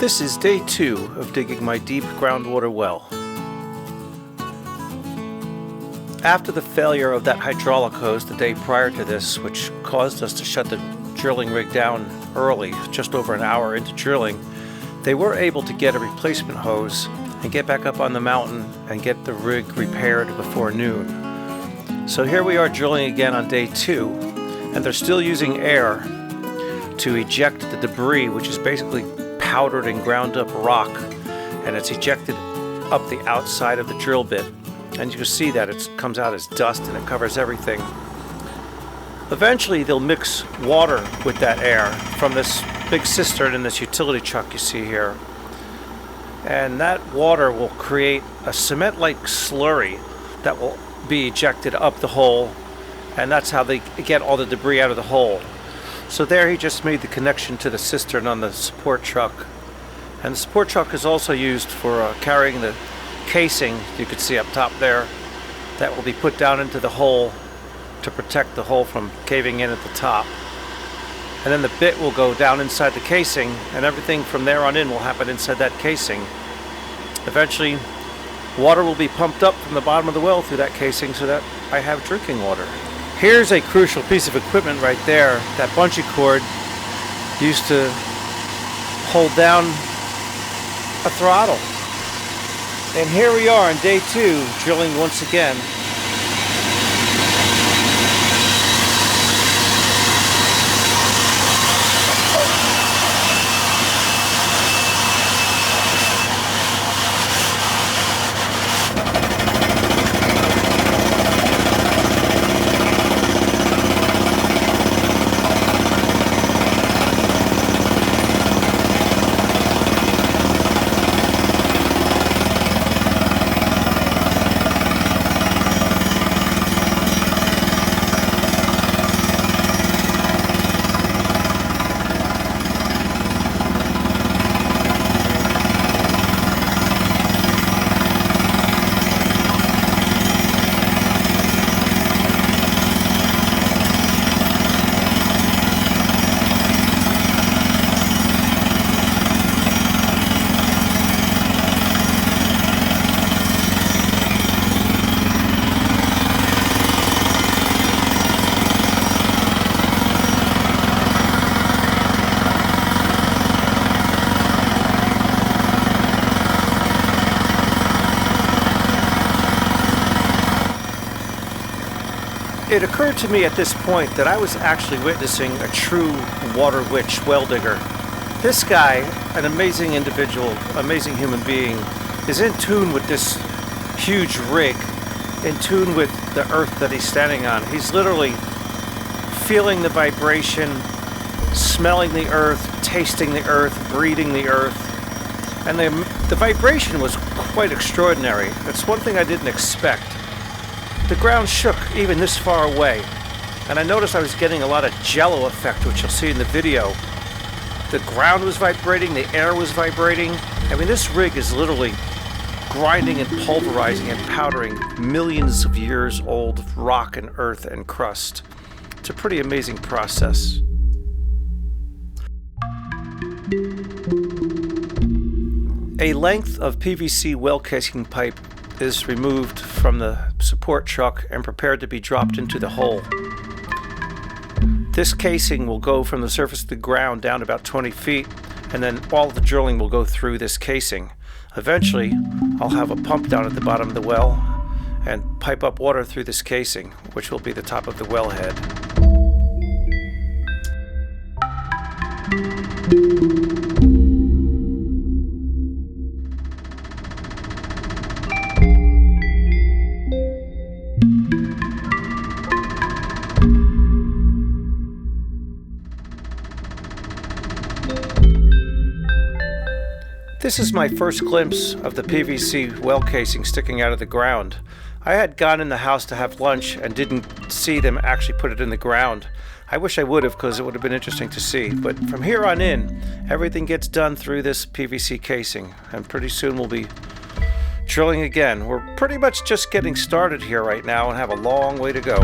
This is day 2 of digging my deep groundwater well. After the failure of that hydraulic hose the day prior to this, which caused us to shut the drilling rig down early, just over an hour into drilling, they were able to get a replacement hose and get back up on the mountain and get the rig repaired before noon. So here we are drilling again on day 2, and they're still using air to eject the debris, which is basically powdered and ground up rock, and it's ejected up the outside of the drill bit, and you can see that it comes out as dust and it covers everything. Eventually they'll mix water with that air from this big cistern in this utility truck you see here, and that water will create a cement-like slurry that will be ejected up the hole, and that's how they get all the debris out of the hole. So there he just made the connection to the cistern on the support truck. And the support truck is also used for carrying the casing you can see up top there that will be put down into the hole to protect the hole from caving in at the top. And then the bit will go down inside the casing, and everything from there on in will happen inside that casing. Eventually water will be pumped up from the bottom of the well through that casing so that I have drinking water. Here's a crucial piece of equipment right there. That bungee cord used to hold down a throttle. And here we are on day 2, drilling once again. It occurred to me at this point that I was actually witnessing a true water witch well digger. This guy, an amazing individual, amazing human being, is in tune with this huge rig, in tune with the earth that he's standing on. He's literally feeling the vibration, smelling the earth, tasting the earth, breathing the earth. And the vibration was quite extraordinary. That's one thing I didn't expect. The ground shook even this far away, and I noticed I was getting a lot of jello effect, which you'll see in the video. The ground was vibrating, the air was vibrating. I mean, this rig is literally grinding and pulverizing and powdering millions of years old rock and earth and crust. It's a pretty amazing process. A length of PVC well casing pipe is removed from the support truck and prepared to be dropped into the hole. This casing will go from the surface of the ground down about 20 feet, and then all the drilling will go through this casing. Eventually, I'll have a pump down at the bottom of the well and pipe up water through this casing, which will be the top of the wellhead. This is my first glimpse of the PVC well casing sticking out of the ground. I had gone in the house to have lunch and didn't see them actually put it in the ground. I wish I would have, because it would have been interesting to see. But from here on in, everything gets done through this PVC casing, and pretty soon we'll be drilling again. We're pretty much just getting started here right now and have a long way to go.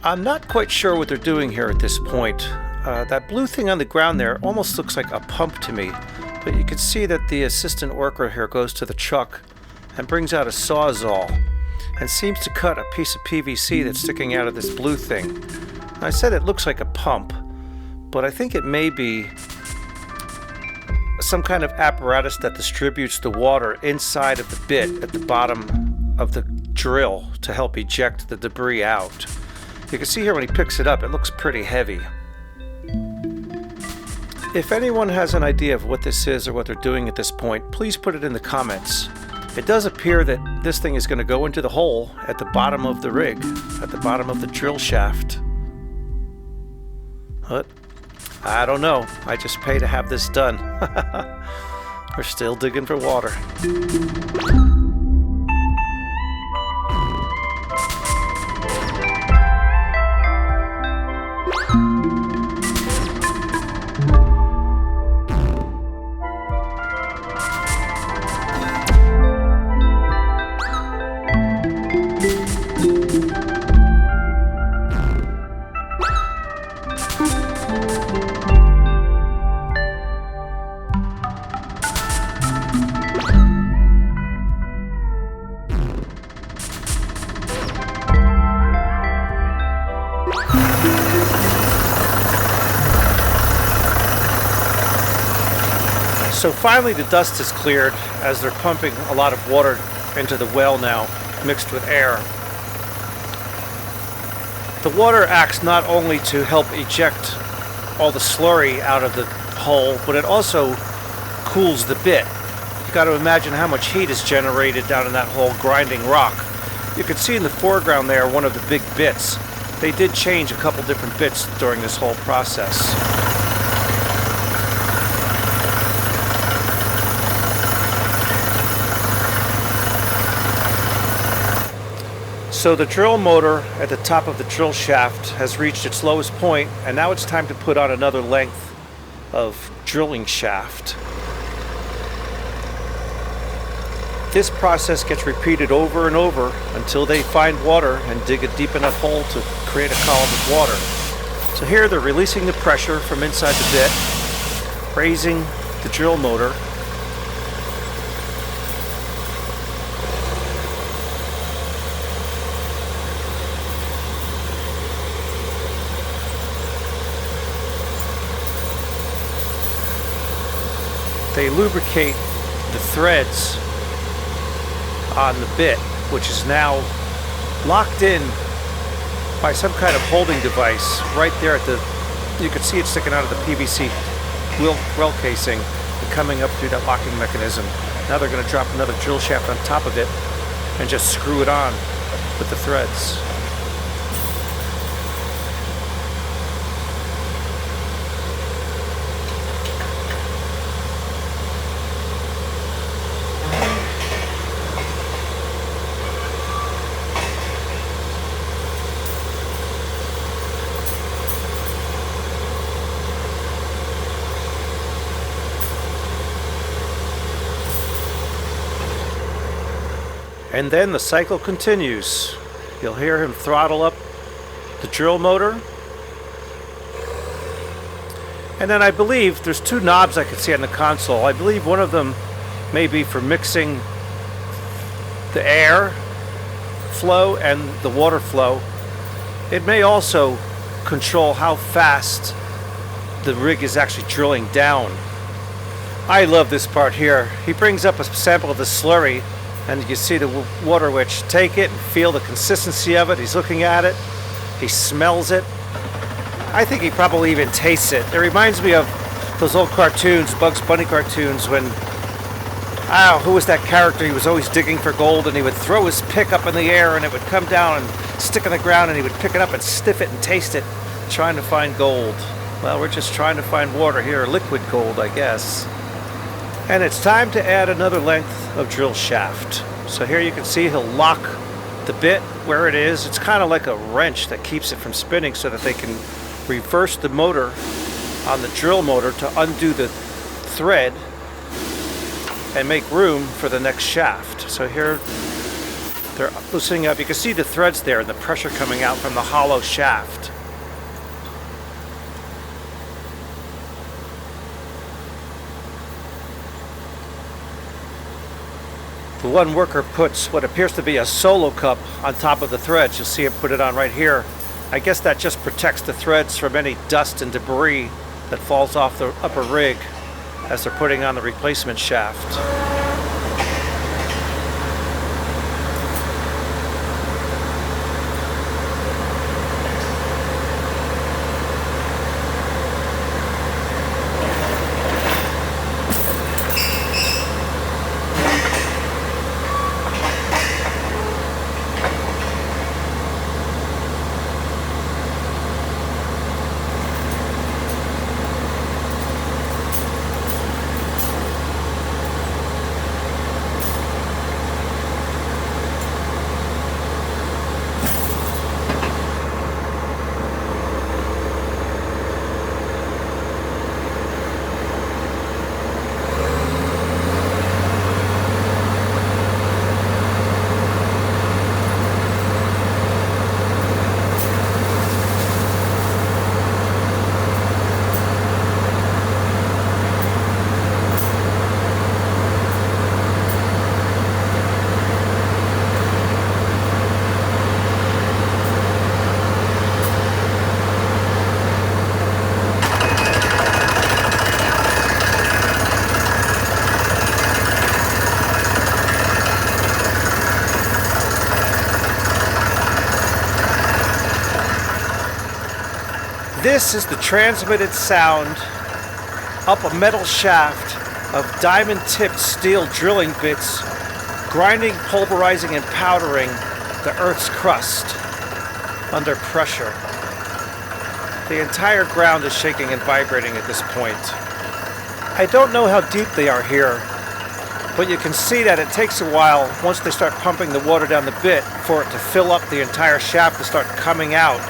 I'm not quite sure what they're doing here at this point. That blue thing on the ground there almost looks like a pump to me, but you can see that the assistant worker here goes to the truck and brings out a sawzall and seems to cut a piece of PVC that's sticking out of this blue thing. I said it looks like a pump, but I think it may be some kind of apparatus that distributes the water inside of the bit at the bottom of the drill to help eject the debris out. You can see here when he picks it up, it looks pretty heavy. If anyone has an idea of what this is or what they're doing at this point, please put it in the comments. It does appear that this thing is going to go into the hole at the bottom of the rig, at the bottom of the drill shaft. But I don't know. I just pay to have this done. We're still digging for water. So finally the dust is cleared as they're pumping a lot of water into the well now, mixed with air. The water acts not only to help eject all the slurry out of the hole, but it also cools the bit. You got to imagine how much heat is generated down in that hole grinding rock. You can see in the foreground there one of the big bits. They did change a couple different bits during this whole process. So the drill motor at the top of the drill shaft has reached its lowest point, and now it's time to put on another length of drilling shaft. This process gets repeated over and over until they find water and dig a deep enough hole to create a column of water. So here they're releasing the pressure from inside the bit, raising the drill motor. They lubricate the threads on the bit, which is now locked in by some kind of holding device right there at the, you can see it sticking out of the PVC well casing and coming up through that locking mechanism. Now they're going to drop another drill shaft on top of it and just screw it on with the threads. And then the cycle continues. You'll hear him throttle up the drill motor. And then I believe there's two knobs I can see on the console. I believe one of them may be for mixing the air flow and the water flow. It may also control how fast the rig is actually drilling down. I love this part here. He brings up a sample of the slurry, and you see the water witch take it and feel the consistency of it. He's looking at it. He smells it. I think he probably even tastes it. It reminds me of those old cartoons, Bugs Bunny cartoons, when, who was that character? He was always digging for gold, and he would throw his pick up in the air, and it would come down and stick in the ground, and he would pick it up and sniff it and taste it, trying to find gold. Well, we're just trying to find water here, liquid gold, I guess. And it's time to add another length of drill shaft. So here you can see he'll lock the bit where it is. It's kind of like a wrench that keeps it from spinning so that they can reverse the motor on the drill motor to undo the thread and make room for the next shaft. So here They're loosening up. You can see the threads there and the pressure coming out from the hollow shaft. The one worker puts what appears to be a solo cup on top of the threads. You'll see him put it on right here. I guess that just protects the threads from any dust and debris that falls off the upper rig as they're putting on the replacement shaft. This is the transmitted sound up a metal shaft of diamond-tipped steel drilling bits grinding, pulverizing, and powdering the Earth's crust under pressure. The entire ground is shaking and vibrating at this point. I don't know how deep they are here, but you can see that it takes a while once they start pumping the water down the bit for it to fill up the entire shaft to start coming out,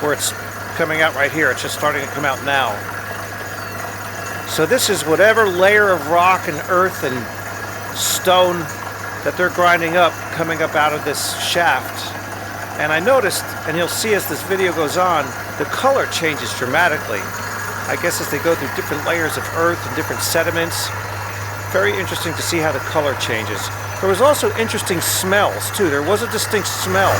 where it's coming out right here. It's just starting to come out now. So this is whatever layer of rock and earth and stone that they're grinding up coming up out of this shaft. And I noticed, and you'll see as this video goes on, the color changes dramatically. I guess as they go through different layers of earth and different sediments. Very interesting to see how the color changes. There was also interesting smells too. There was a distinct smell.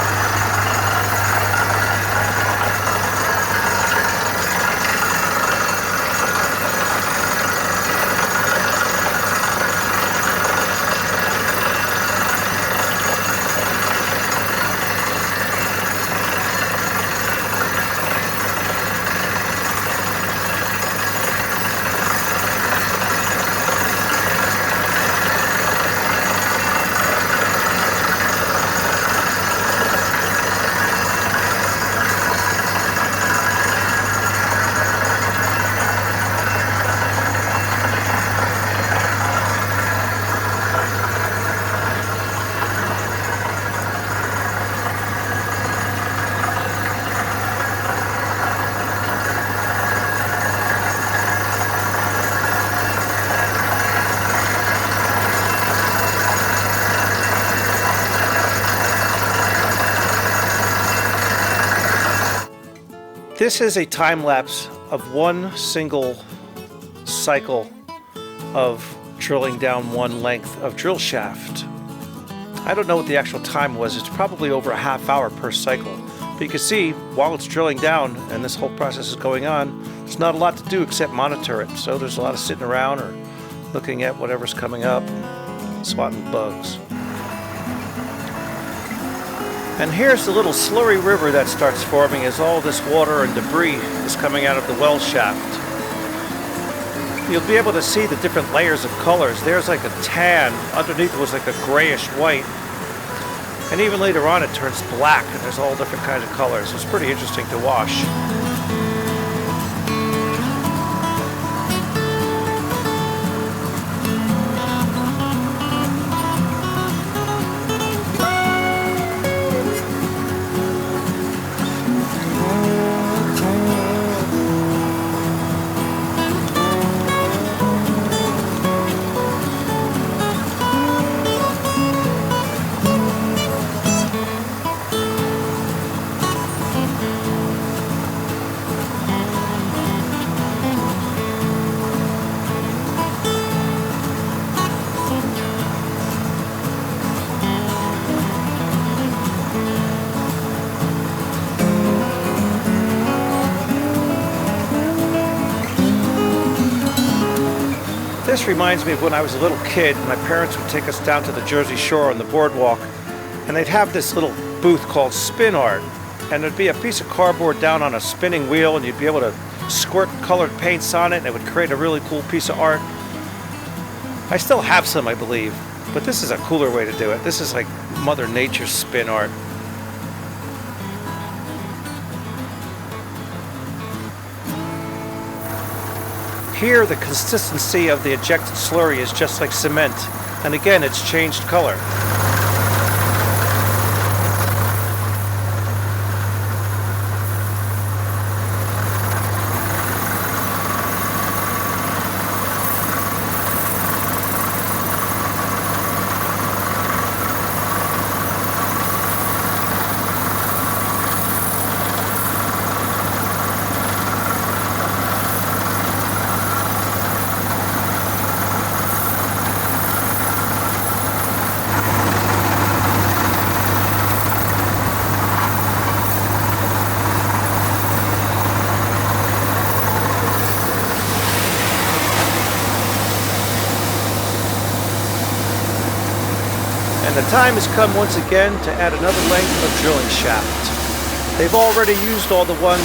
This is a time lapse of one single cycle of drilling down one length of drill shaft. I don't know what the actual time was. It's probably over a half hour per cycle. But you can see while it's drilling down and this whole process is going on, there's not a lot to do except monitor it. So there's a lot of sitting around or looking at whatever's coming up, swatting bugs. And here's the little slurry river that starts forming as all this water and debris is coming out of the well shaft. You'll be able to see the different layers of colors. There's like a tan, underneath it was like a grayish white. And even later on it turns black and there's all different kinds of colors. It's pretty interesting to watch. This reminds me of when I was a little kid. My parents would take us down to the Jersey Shore on the boardwalk, and they'd have this little booth called Spin Art. And there'd be a piece of cardboard down on a spinning wheel, and you'd be able to squirt colored paints on it, and it would create a really cool piece of art. I still have some, I believe, but this is a cooler way to do it. This is like Mother Nature's spin art. Here, the consistency of the ejected slurry is just like cement, and again, it's changed color. And the time has come once again to add another length of drilling shaft. They've already used all the ones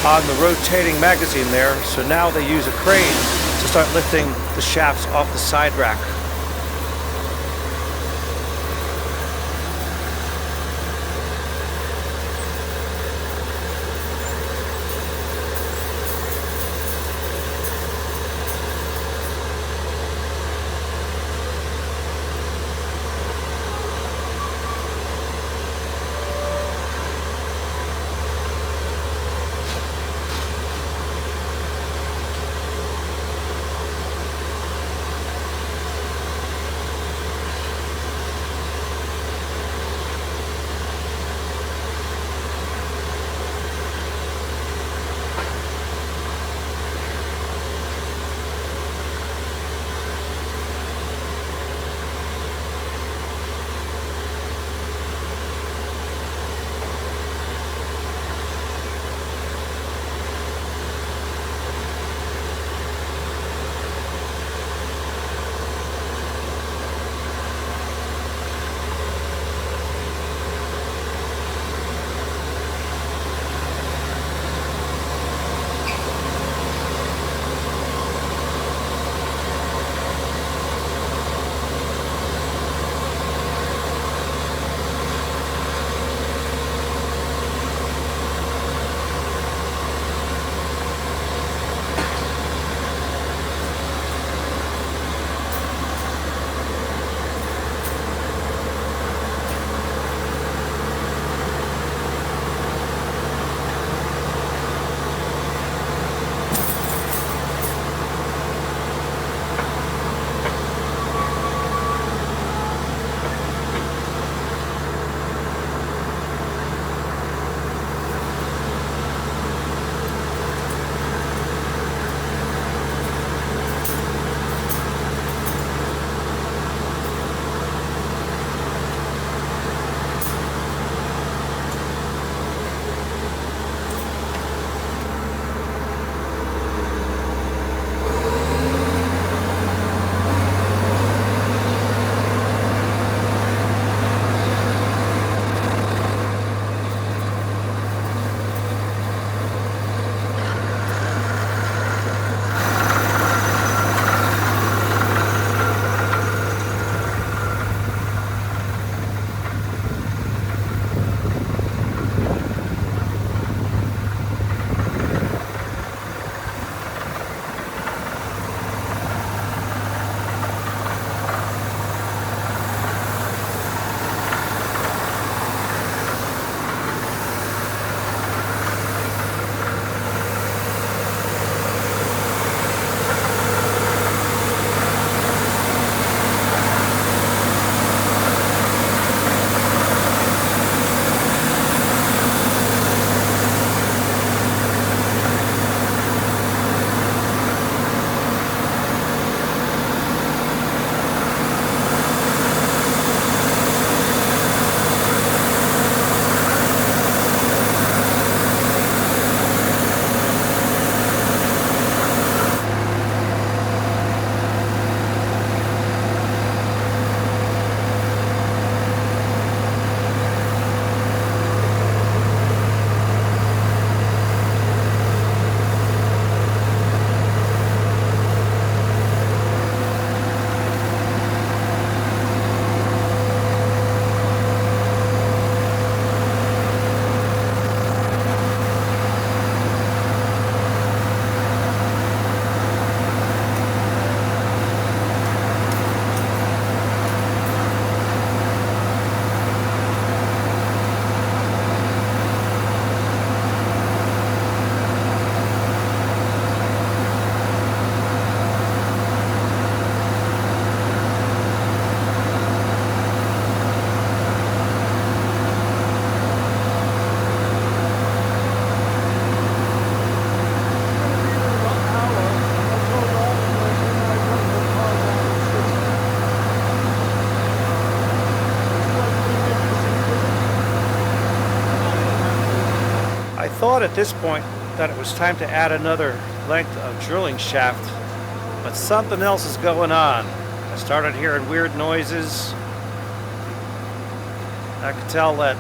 on the rotating magazine there, so now they use a crane to start lifting the shafts off the side rack. I thought at this point that it was time to add another length of drilling shaft, but something else is going on. I started hearing weird noises. I could tell that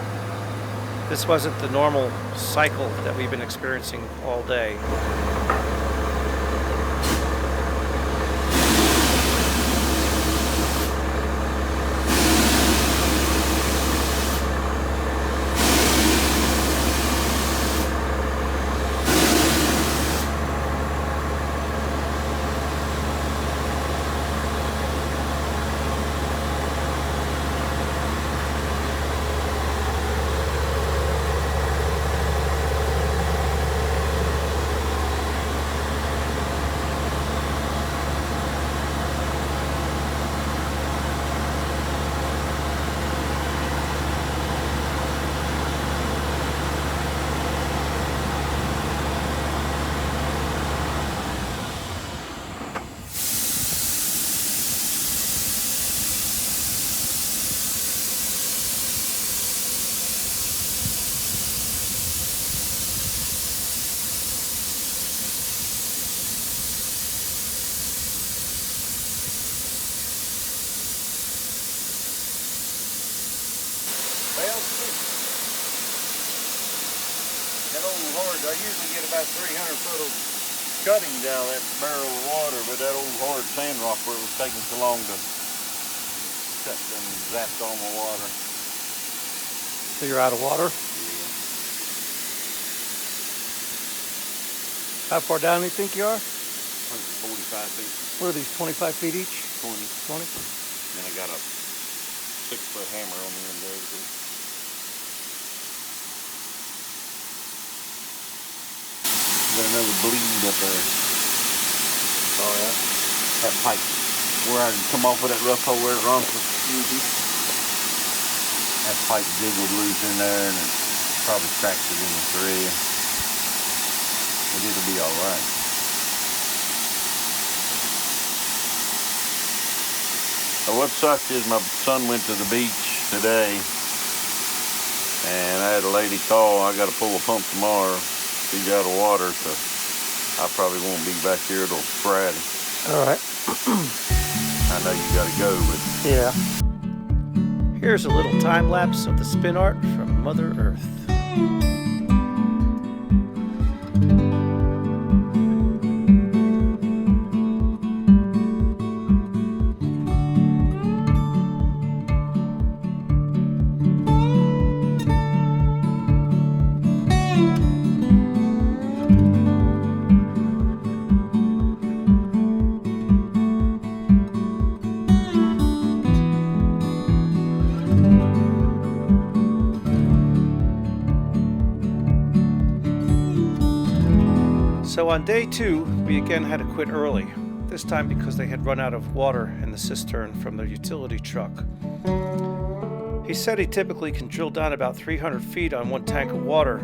this wasn't the normal cycle that we've been experiencing all day. That old hard, I usually get about 300 foot of cutting down that barrel of water, but that old hard sand rock where it was taking so long to cut them zapped on the water. So you're out of water? Yeah. How far down do you think you are? 145 feet. What are these, 25 feet each? 20. 20? Then I got a 6-foot hammer on the end there too. Got another bleed up there. Oh yeah? That pipe where I come off of that rough hole where it runs. That pipe jiggled loose in there and it probably cracked it in the thread. But it'll be alright. What sucked is my son went to the beach today and I had a lady call. I got to pull a pump tomorrow. He's out of water, so I probably won't be back here till Friday. All right. I know you got to go, but yeah. Here's a little time lapse of the spin art from Mother Earth. So on day 2, we again had to quit early, this time because they had run out of water in the cistern from their utility truck. He said he typically can drill down about 300 feet on one tank of water,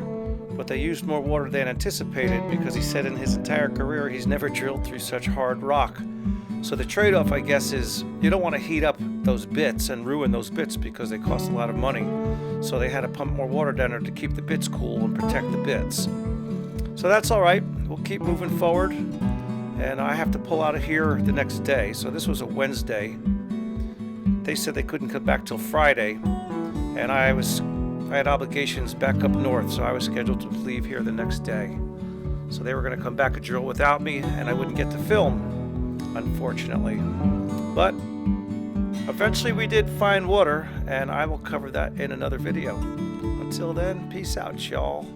but they used more water than anticipated because he said in his entire career he's never drilled through such hard rock. So the trade-off, I guess, is you don't want to heat up those bits and ruin those bits because they cost a lot of money. So they had to pump more water down there to keep the bits cool and protect the bits. So that's all right. We'll keep moving forward. And I have to pull out of here the next day. So this was a Wednesday. They said they couldn't come back till Friday. And I had obligations back up north, so I was scheduled to leave here the next day. So they were going to come back and drill without me, and I wouldn't get to film, unfortunately. But eventually we did find water, and I will cover that in another video. Until then, peace out, y'all.